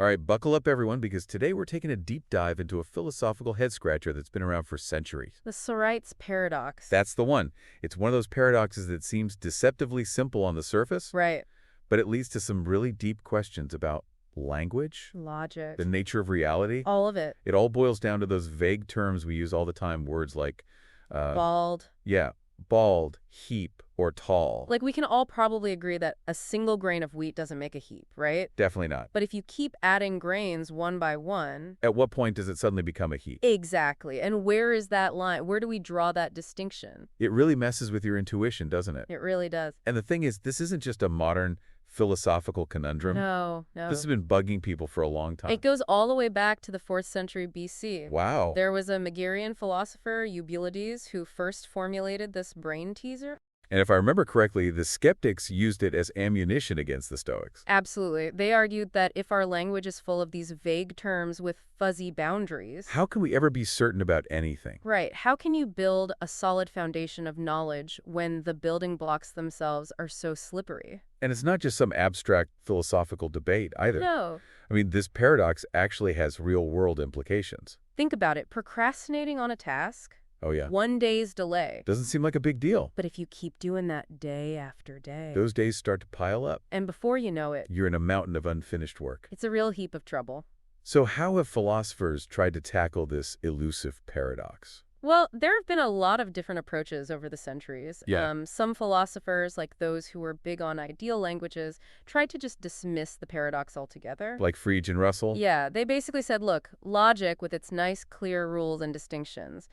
All right, buckle up, everyone, because today we're taking a deep dive into a philosophical head-scratcher that's been around for centuries. The Sorites paradox. That's the one. It's one of those paradoxes that seems deceptively simple on the surface, Right. but it leads to some really deep questions about language, Logic. the nature of reality. All of it. It all boils down to those vague terms we use all the time, words like, Bald. yeah, bald, heap, or tall. Like, we can all probably agree that a single grain of wheat doesn't make a heap, right? Definitely not. But if you keep adding grains one by one... At what point does it suddenly become a heap? Exactly. And where is that line? Where do we draw that distinction? It really messes with your intuition, doesn't it? It really does. And the thing is, this isn't just a modern philosophical conundrum. No. This has been bugging people for a long time. It goes all the way back to the 4th century BC. Wow. There was a Megarian philosopher, Eubulides, who first formulated this brain teaser. And if I remember correctly, the skeptics used it as ammunition against the Stoics. Absolutely. They argued that if our language is full of these vague terms with fuzzy boundaries... How can we ever be certain about anything? Right. How can you build a solid foundation of knowledge when the building blocks themselves are so slippery? And it's not just some abstract philosophical debate either. No. I mean, this paradox actually has real-world implications. Think about it. Procrastinating on a task... Oh, yeah. 1 day's delay. Doesn't seem like a big deal. But if you keep doing that day after day... Those days start to pile up. And before you know it... You're in a mountain of unfinished work. It's a real heap of trouble. So how have philosophers tried to tackle this elusive paradox? Well, there have been a lot of different approaches over the centuries. Yeah. Some philosophers, like those who were big on ideal languages, tried to just dismiss the paradox altogether. Like Frege and Russell? Yeah, they basically said, look, logic with its nice, clear rules and distinctions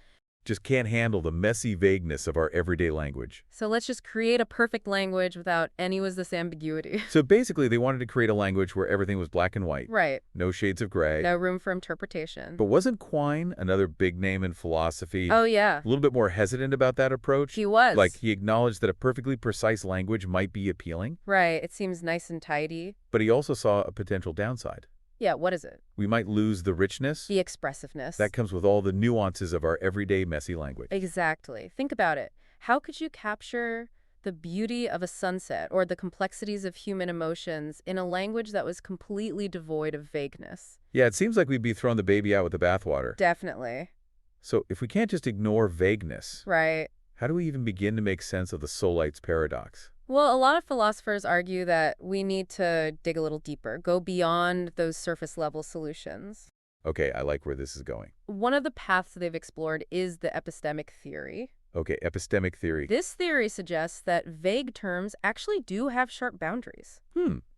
just can't handle the messy vagueness of our everyday language. So let's just create a perfect language without any was this ambiguity. So basically, they wanted to create a language where everything was black and white. Right. No shades of gray. No room for interpretation. But wasn't Quine, another big name in philosophy, oh, yeah, a little bit more hesitant about that approach? he was. Like, he acknowledged that a perfectly precise language might be appealing, Right. It seems nice and tidy. but he also saw a potential downside. Yeah, what is it? We might lose the richness The expressiveness. that comes with all the nuances of our everyday messy language. Exactly. Think about it. How could you capture the beauty of a sunset or the complexities of human emotions in a language that was completely devoid of vagueness? Yeah, it seems like we'd be throwing the baby out with the bathwater. Definitely. So if we can't just ignore vagueness, Right. how do we even begin to make sense of the Sorites paradox? Well, a lot of philosophers argue that we need to dig a little deeper, go beyond those surface-level solutions. Okay, I like where this is going. One of the paths they've explored is the epistemic theory. Okay, epistemic theory. This theory suggests that vague terms actually do have sharp boundaries,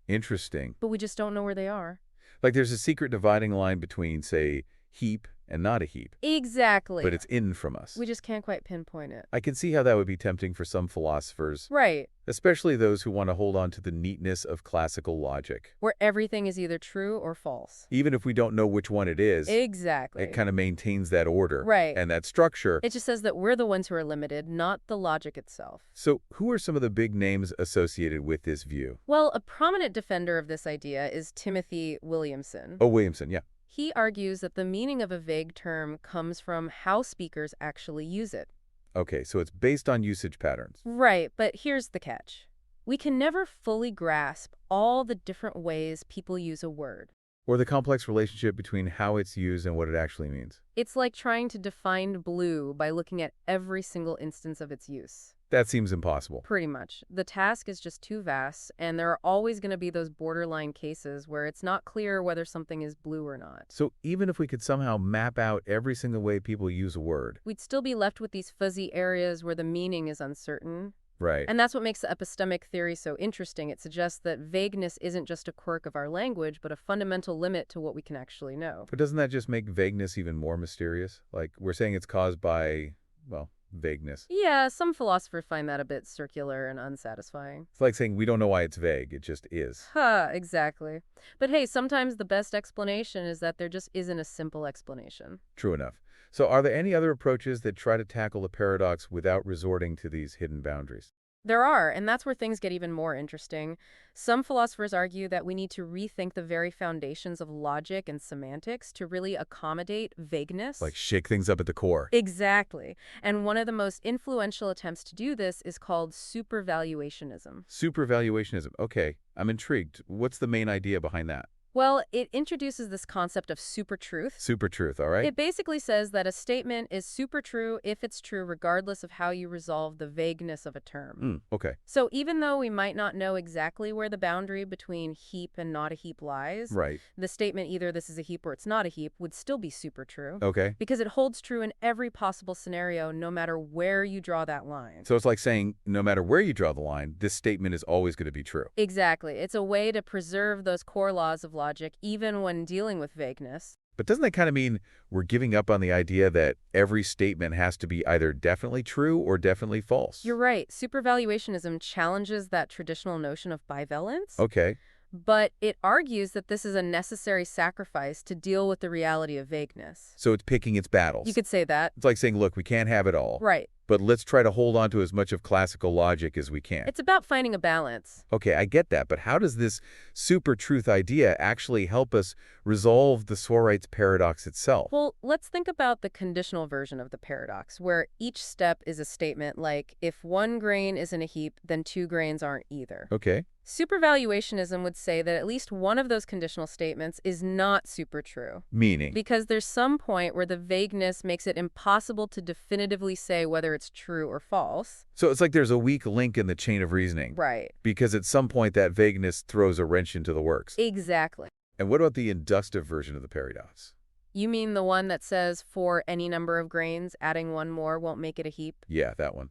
Interesting. but we just don't know where they are. Like there's a secret dividing line between, say, heap and not a heap. Exactly. But it's in from us. We just can't quite pinpoint it. I can see how that would be tempting for some philosophers, Right. especially those who want to hold on to the neatness of classical logic. Where everything is either true or false. Even if we don't know which one it is, Exactly. it kind of maintains that order Right. and that structure. It just says that we're the ones who are limited, not the logic itself. So who are some of the big names associated with this view? Well, a prominent defender of this idea is Timothy Williamson. Oh, Williamson, yeah. He argues that the meaning of a vague term comes from how speakers actually use it. Okay, so it's based on usage patterns. Right, but here's the catch. We can never fully grasp all the different ways people use a word. Or the complex relationship between how it's used and what it actually means. It's like trying to define blue by looking at every single instance of its use. That seems impossible. Pretty much. The task is just too vast, and there are always going to be those borderline cases where it's not clear whether something is blue or not. So even if we could somehow map out every single way people use a word. We'd still be left with these fuzzy areas where the meaning is uncertain. Right. And that's what makes the epistemic theory so interesting. It suggests that vagueness isn't just a quirk of our language, but a fundamental limit to what we can actually know. But doesn't that just make vagueness even more mysterious? Like, we're saying it's caused by, well, vagueness. Yeah, some philosophers find that a bit circular and unsatisfying. It's like saying we don't know why it's vague, it just is. Exactly. But hey, sometimes the best explanation is that there just isn't a simple explanation. True enough. So are there any other approaches that try to tackle the paradox without resorting to these hidden boundaries? There are, and that's where things get even more interesting. Some philosophers argue that we need to rethink the very foundations of logic and semantics to really accommodate vagueness. Like shake things up at the core. Exactly. And one of the most influential attempts to do this is called supervaluationism. Supervaluationism. Okay, I'm intrigued. What's the main idea behind that? Well, it introduces this concept of supertruth. Super truth, all right? It basically says that a statement is super true if it's true regardless of how you resolve the vagueness of a term. Okay. So even though we might not know exactly where the boundary between heap and not a heap lies, Right. the statement either this is a heap or it's not a heap would still be super true Okay. because it holds true in every possible scenario no matter where you draw that line. So it's like saying no matter where you draw the line, this statement is always going to be true. Exactly. It's a way to preserve those core laws of logic even when dealing with vagueness. But doesn't that kind of mean we're giving up on the idea that every statement has to be either definitely true or definitely false? You're right. Supervaluationism challenges that traditional notion of bivalence, Okay. but it argues that this is a necessary sacrifice to deal with the reality of vagueness. So it's picking its battles. You could say that. It's like saying, look, we can't have it all, Right. but let's try to hold on to as much of classical logic as we can. It's about finding a balance. Okay, I get that, but how does this super truth idea actually help us resolve the Sorites paradox itself? Well, let's think about the conditional version of the paradox, where each step is a statement like, if one grain is in a heap, then two grains aren't either. Okay. Supervaluationism would say that at least one of those conditional statements is not super true, Meaning? because there's some point where the vagueness makes it impossible to definitively say whether it's true or false. So it's like there's a weak link in the chain of reasoning. Right. Because at some point that vagueness throws a wrench into the works. Exactly. And what about the inductive version of the paradox? You mean the one that says for any number of grains, adding one more won't make it a heap? Yeah, that one.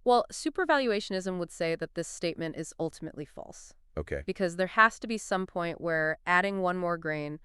Well, supervaluationism would say that this statement is ultimately false, Okay. because there has to be some point where adding one more grain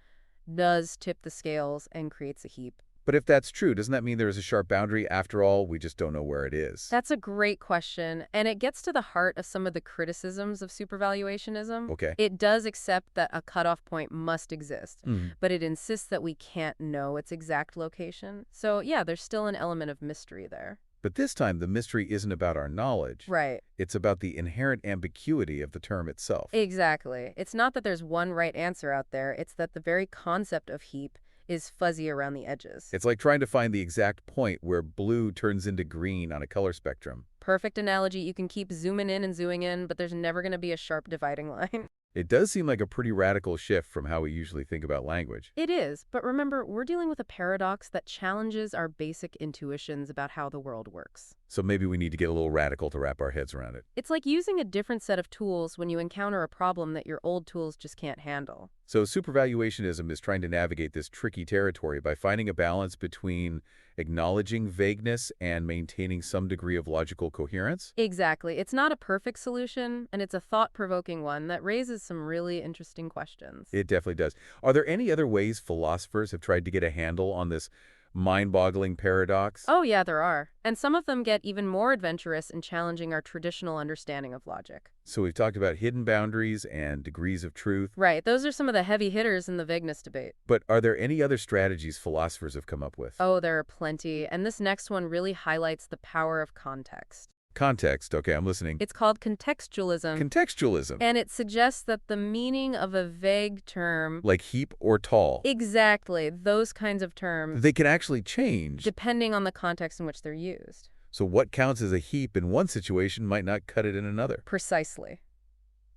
does tip the scales and creates a heap. But if that's true, doesn't that mean there is a sharp boundary? After all, we just don't know where it is. That's a great question, and it gets to the heart of some of the criticisms of supervaluationism. Okay. It does accept that a cutoff point must exist, Mhm. but it insists that we can't know its exact location. So yeah, there's still an element of mystery there. But this time, the mystery isn't about our knowledge. Right. It's about the inherent ambiguity of the term itself. Exactly. It's not that there's one right answer out there, it's that the very concept of heap is fuzzy around the edges. It's like trying to find the exact point where blue turns into green on a color spectrum. Perfect analogy. You can keep zooming in and zooming in, but there's never going to be a sharp dividing line. It does seem like a pretty radical shift from how we usually think about language. It is, but remember, we're dealing with a paradox that challenges our basic intuitions about how the world works. So maybe we need to get a little radical to wrap our heads around it. It's like using a different set of tools when you encounter a problem that your old tools just can't handle. So supervaluationism is trying to navigate this tricky territory by finding a balance between acknowledging vagueness and maintaining some degree of logical coherence. Exactly. It's not a perfect solution, and it's a thought-provoking one that raises some really interesting questions. It definitely does. Are there any other ways philosophers have tried to get a handle on this mind-boggling paradox? Oh, yeah, there are. And some of them get even more adventurous in challenging our traditional understanding of logic. So we've talked about hidden boundaries and degrees of truth, Right, those are some of the heavy hitters in the vagueness debate. but are there any other strategies philosophers have come up with? Oh, there are plenty, and this next one really highlights the power of context. Context. Okay, I'm listening. It's called contextualism, Contextualism. and it suggests that the meaning of a vague term, Like heap or tall. exactly, those kinds of terms, They can actually change. depending on the context in which they're used. So what counts as a heap in one situation might not cut it in another. Precisely.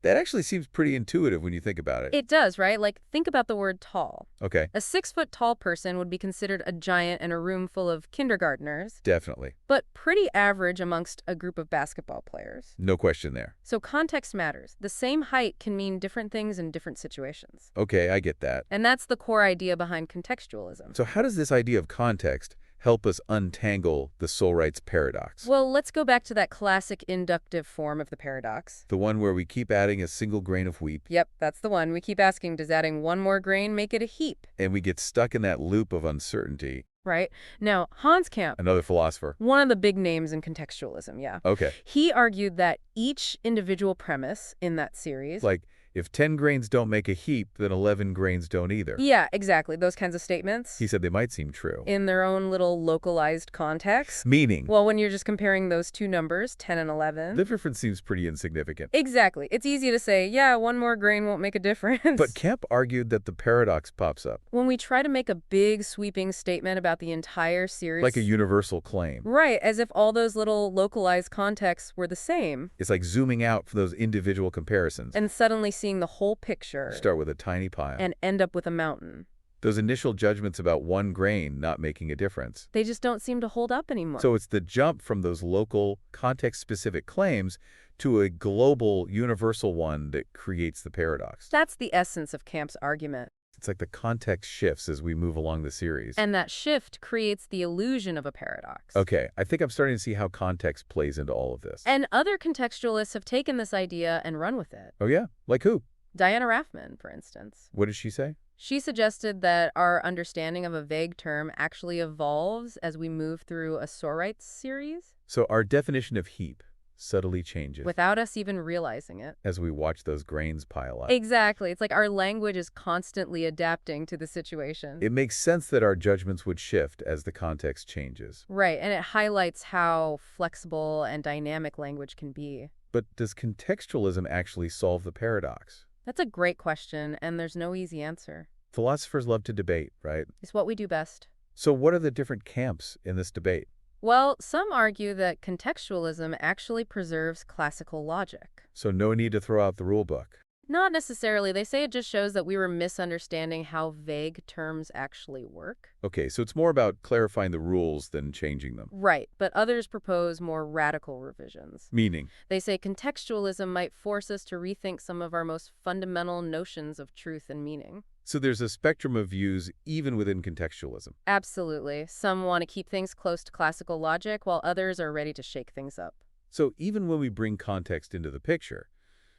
That actually seems pretty intuitive when you think about it. It does, right? Like, think about the word tall. Okay, A 6-foot-tall person would be considered a giant in a room full of kindergartners, definitely. but pretty average amongst a group of basketball players. No question there. So context matters. The same height can mean different things in different situations. Okay, I get that. And that's the core idea behind contextualism. So how does this idea of context help us untangle the Sorites paradox? Well, let's go back to that classic inductive form of the paradox. The one where we keep adding a single grain of wheat, Yep, that's the one. We keep asking, does adding one more grain make it a heap? and we get stuck in that loop of uncertainty. Right? Now, Hans Camp, Another philosopher. one of the big names in contextualism, yeah. Okay, He argued that each individual premise in that series... like if 10 grains don't make a heap, then 11 grains don't either. Yeah, exactly. Those kinds of statements. He said they might seem true. In their own little localized context. Meaning, Well, when you're just comparing those two numbers, 10 and 11. the difference seems pretty insignificant. Exactly. It's easy to say, yeah, one more grain won't make a difference. But Kemp argued that the paradox pops up, when we try to make a big sweeping statement about the entire series... like a universal claim. Right, as if all those little localized contexts were the same. It's like zooming out for those individual comparisons. And suddenly seeing the whole picture Start with a tiny pile. and end up with a mountain. Those initial judgments about one grain not making a difference. They just don't seem to hold up anymore. So it's the jump from those local, context-specific claims to a global, universal one that creates the paradox. That's the essence of Camp's argument. It's like the context shifts as we move along the series. And that shift creates the illusion of a paradox. Okay, I think I'm starting to see how context plays into all of this. And other contextualists have taken this idea and run with it. Oh yeah? Like who? Diana Raffman, for instance. What did she say? She suggested that our understanding of a vague term actually evolves as we move through a Sorites series So our definition of heap subtly changes without us even realizing it. as we watch those grains pile up. Exactly. It's like our language is constantly adapting to the situation. It makes sense that our judgments would shift as the context changes. Right, and it highlights how flexible and dynamic language can be. But does contextualism actually solve the paradox? That's a great question, and there's no easy answer. Philosophers love to debate, right? It's what we do best. So what are the different camps in this debate? Well, some argue that contextualism actually preserves classical logic. So no need to throw out the rule book. Not necessarily. They say it just shows that we were misunderstanding how vague terms actually work. Okay, so it's more about clarifying the rules than changing them. Right, but others propose more radical revisions. Meaning, They say contextualism might force us to rethink some of our most fundamental notions of truth and meaning. so there's a spectrum of views even within contextualism. Absolutely. Some want to keep things close to classical logic, while others are ready to shake things up. So even when we bring context into the picture,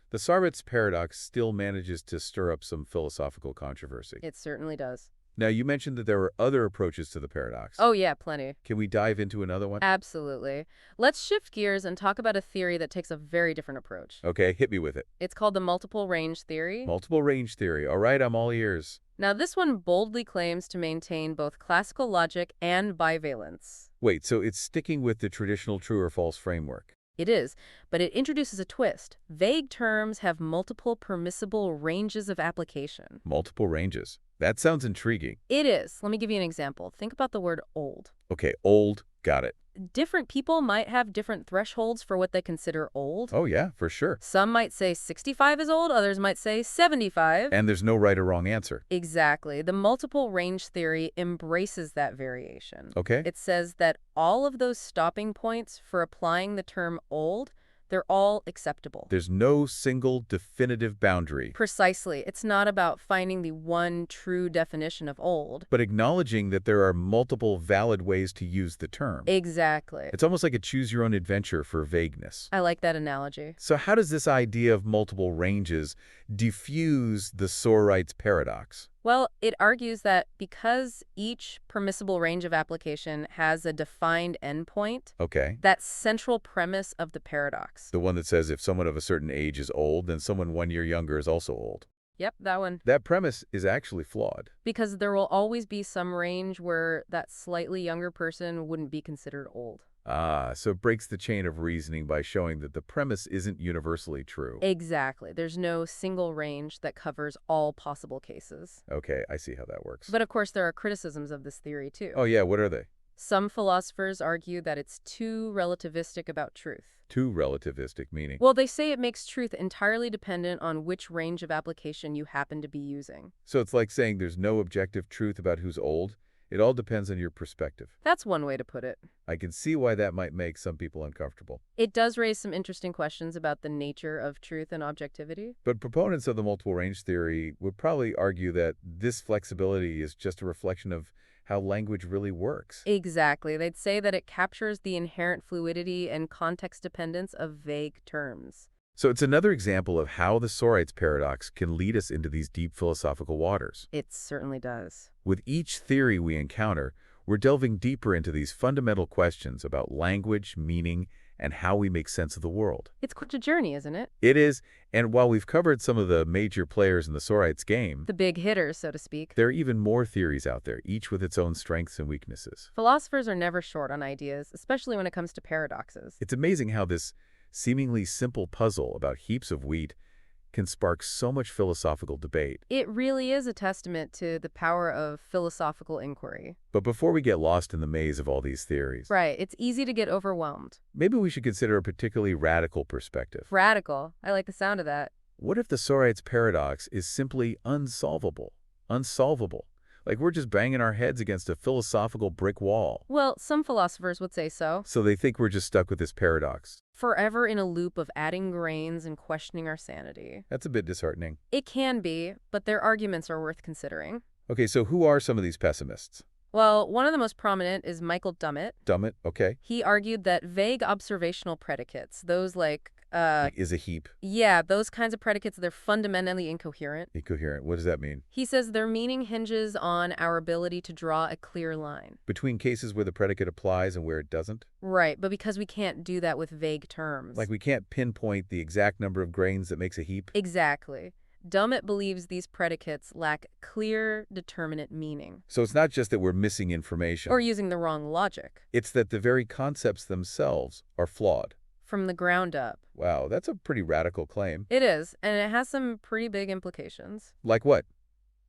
the Sorites paradox still manages to stir up some philosophical controversy. It certainly does. Now, you mentioned that there were other approaches to the paradox. Oh yeah, plenty. Can we dive into another one? Absolutely. Let's shift gears and talk about a theory that takes a very different approach. Okay, hit me with it. It's called the multiple range theory. Multiple range theory. All right, I'm all ears. Now, this one boldly claims to maintain both classical logic and bivalence. Wait, so it's sticking with the traditional true or false framework. It is, but it introduces a twist. Vague terms have multiple permissible ranges of application. Multiple ranges. That sounds intriguing. It is. Let me give you an example. Think about the word old. Okay, old, got it. Different people might have different thresholds for what they consider old. Oh yeah, for sure. Some might say 65 is old, others might say 75. And there's no right or wrong answer. Exactly. The multiple range theory embraces that variation. Okay? It says that all of those stopping points for applying the term old, they're all acceptable. There's no single definitive boundary, Precisely. It's not about finding the one true definition of old. but acknowledging that there are multiple valid ways to use the term. Exactly. It's almost like a choose-your-own-adventure for vagueness. I like that analogy. So how does this idea of multiple ranges diffuse the Sorites paradox? Well, it argues that because each permissible range of application has a defined endpoint, Okay. that central premise of the paradox. The one that says if someone of a certain age is old, then someone 1 year younger is also old. Yep, that one. That premise is actually flawed. Because there will always be some range where that slightly younger person wouldn't be considered old. So it breaks the chain of reasoning by showing that the premise isn't universally true. Exactly. There's no single range that covers all possible cases. Okay, I see how that works. But of course, there are criticisms of this theory, too. Oh yeah, what are they? Some philosophers argue that it's too relativistic about truth. Too relativistic, meaning? Well, they say it makes truth entirely dependent on which range of application you happen to be using. So it's like saying there's no objective truth about who's old. It all depends on your perspective. That's one way to put it. I can see why that might make some people uncomfortable. It does raise some interesting questions about the nature of truth and objectivity. But proponents of the multiple range theory would probably argue that this flexibility is just a reflection of how language really works. Exactly. They'd say that it captures the inherent fluidity and context dependence of vague terms. So it's another example of how the Sorites paradox can lead us into these deep philosophical waters. It certainly does. With each theory we encounter, we're delving deeper into these fundamental questions about language, meaning, and how we make sense of the world. It's quite a journey, isn't it? It is, and while we've covered some of the major players in the Sorites game, The big hitters, so to speak. there are even more theories out there, each with its own strengths and weaknesses. Philosophers are never short on ideas, especially when it comes to paradoxes. It's amazing how this seemingly simple puzzle about heaps of wheat can spark so much philosophical debate. It really is a testament to the power of philosophical inquiry. But before we get lost in the maze of all these theories, Right, it's easy to get overwhelmed. maybe we should consider a particularly radical perspective. Radical. I like the sound of that. What if the Sorites paradox is simply unsolvable? Unsolvable. Like we're just banging our heads against a philosophical brick wall. Well, some philosophers would say so. So they think we're just stuck with this paradox. Forever in a loop of adding grains and questioning our sanity. That's a bit disheartening. It can be, but their arguments are worth considering. Okay, so who are some of these pessimists? Well, one of the most prominent is Michael Dummett. Dummett, okay. He argued that vague observational predicates, those like, Like, is a heap yeah, those kinds of predicates, they're fundamentally incoherent. incoherent? What does that mean? He says their meaning hinges on our ability to draw a clear line. Between cases where the predicate applies and where it doesn't? Right, but because we can't do that with vague terms. Like we can't pinpoint the exact number of grains that makes a heap? Exactly. Dummett believes these predicates lack clear, determinate meaning. So it's not just that we're missing information. Or using the wrong logic. It's that the very concepts themselves are flawed. From the ground up. Wow, that's a pretty radical claim. It is, and it has some pretty big implications. Like what?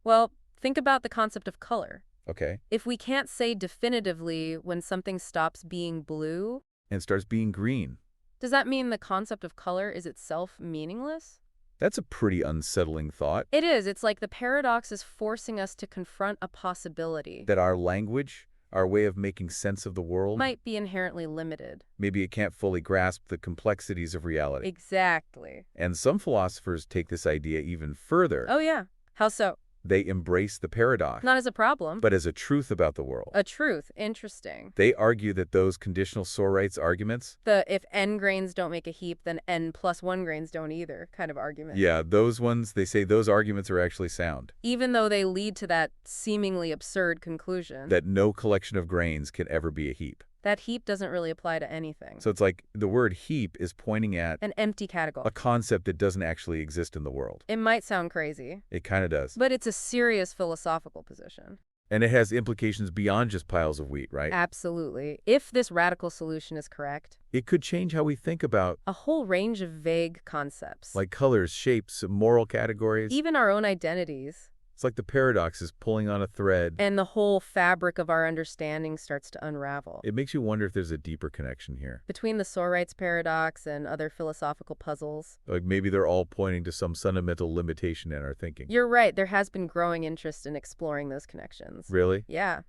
Well, think about the concept of color. Okay. If we can't say definitively when something stops being blue, And starts being green. does that mean the concept of color is itself meaningless? That's a pretty unsettling thought. It is. It's like the paradox is forcing us to confront a possibility. That our language, our way of making sense of the world, Might be inherently limited. maybe it can't fully grasp the complexities of reality. Exactly. And some philosophers take this idea even further. Oh, yeah. How so? They embrace the paradox, Not as a problem. but as a truth about the world. A truth. Interesting. They argue that those conditional Sorites arguments, The if n grains don't make a heap, then n plus 1 grains don't either kind of argument. yeah, those ones, they say those arguments are actually sound. Even though they lead to that seemingly absurd conclusion. That no collection of grains can ever be a heap. That heap doesn't really apply to anything. So it's like the word heap is pointing at An empty category. a concept that doesn't actually exist in the world. It might sound crazy, It kind of does. but it's a serious philosophical position. And it has implications beyond just piles of wheat, right? Absolutely. If this radical solution is correct, It could change how we think about, a whole range of vague concepts. like, colors, shapes, moral categories. Even our own identities. It's like the paradox is pulling on a thread. And the whole fabric of our understanding starts to unravel. It makes you wonder if there's a deeper connection here. Between the Sorites paradox and other philosophical puzzles. Like maybe they're all pointing to some fundamental limitation in our thinking. You're right, there has been growing interest in exploring those connections. Really? Yeah.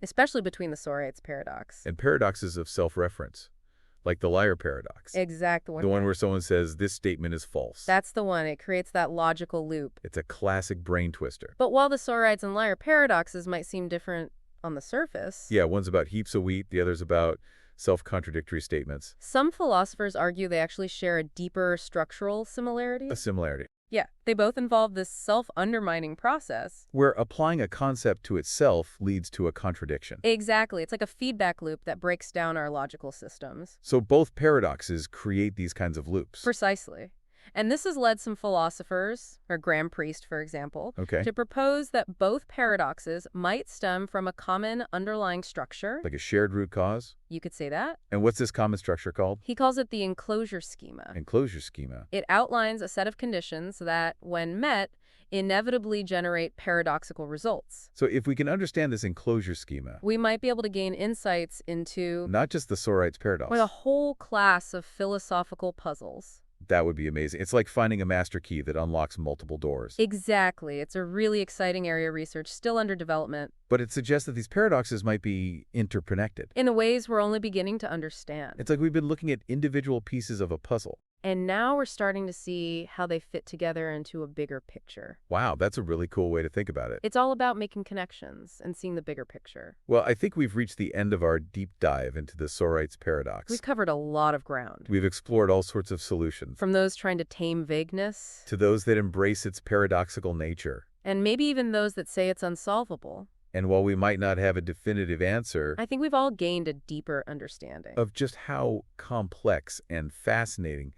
Especially between the Sorites paradox. And paradoxes of self-reference, like the liar paradox. Exact one. The one where someone says, this statement is false. That's the one. It creates that logical loop. It's a classic brain twister. But while the Sorites and liar paradoxes might seem different on the surface, Yeah, one's about heaps of wheat, the other's about self-contradictory statements. some philosophers argue they actually share a deeper structural similarity. A similarity. Yeah, they both involve this self-undermining process. Where applying a concept to itself leads to a contradiction. Exactly. It's like a feedback loop that breaks down our logical systems. So both paradoxes create these kinds of loops. Precisely. And this has led some philosophers, or Graham Priest, for example, Okay. to propose that both paradoxes might stem from a common underlying structure. Like a shared root cause. You could say that. And what's this common structure called? He calls it the enclosure schema. Enclosure schema. It outlines a set of conditions that, when met, inevitably generate paradoxical results. So if we can understand this enclosure schema, We might be able to gain insights into not just the Sorites paradox, a whole class of philosophical puzzles. that would be amazing. It's like finding a master key that unlocks multiple doors. Exactly. It's a really exciting area of research, still under development, But it suggests that these paradoxes might be interconnected. in the ways we're only beginning to understand. It's like we've been looking at individual pieces of a puzzle. And now we're starting to see how they fit together into a bigger picture. Wow, that's a really cool way to think about it. It's all about making connections and seeing the bigger picture. Well, I think we've reached the end of our deep dive into the Sorites paradox. We've covered a lot of ground. We've explored all sorts of solutions, From those trying to tame vagueness, to those that embrace its paradoxical nature. and maybe even those that say it's unsolvable. And while we might not have a definitive answer I think we've all gained a deeper understanding. of just how complex and fascinating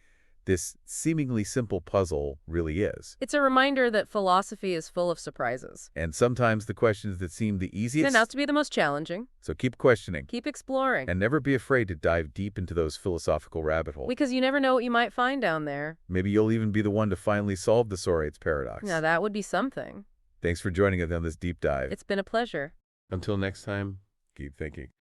this seemingly simple puzzle really is. It's a reminder that philosophy is full of surprises. And sometimes the questions that seem the easiest, Turn out to be the most challenging. so keep questioning. Keep exploring. And never be afraid to dive deep into those philosophical rabbit holes. Because you never know what you might find down there. Maybe you'll even be the one to finally solve the Sorites paradox. Now that would be something. Thanks for joining us on this deep dive. It's been a pleasure. Until next time, keep thinking.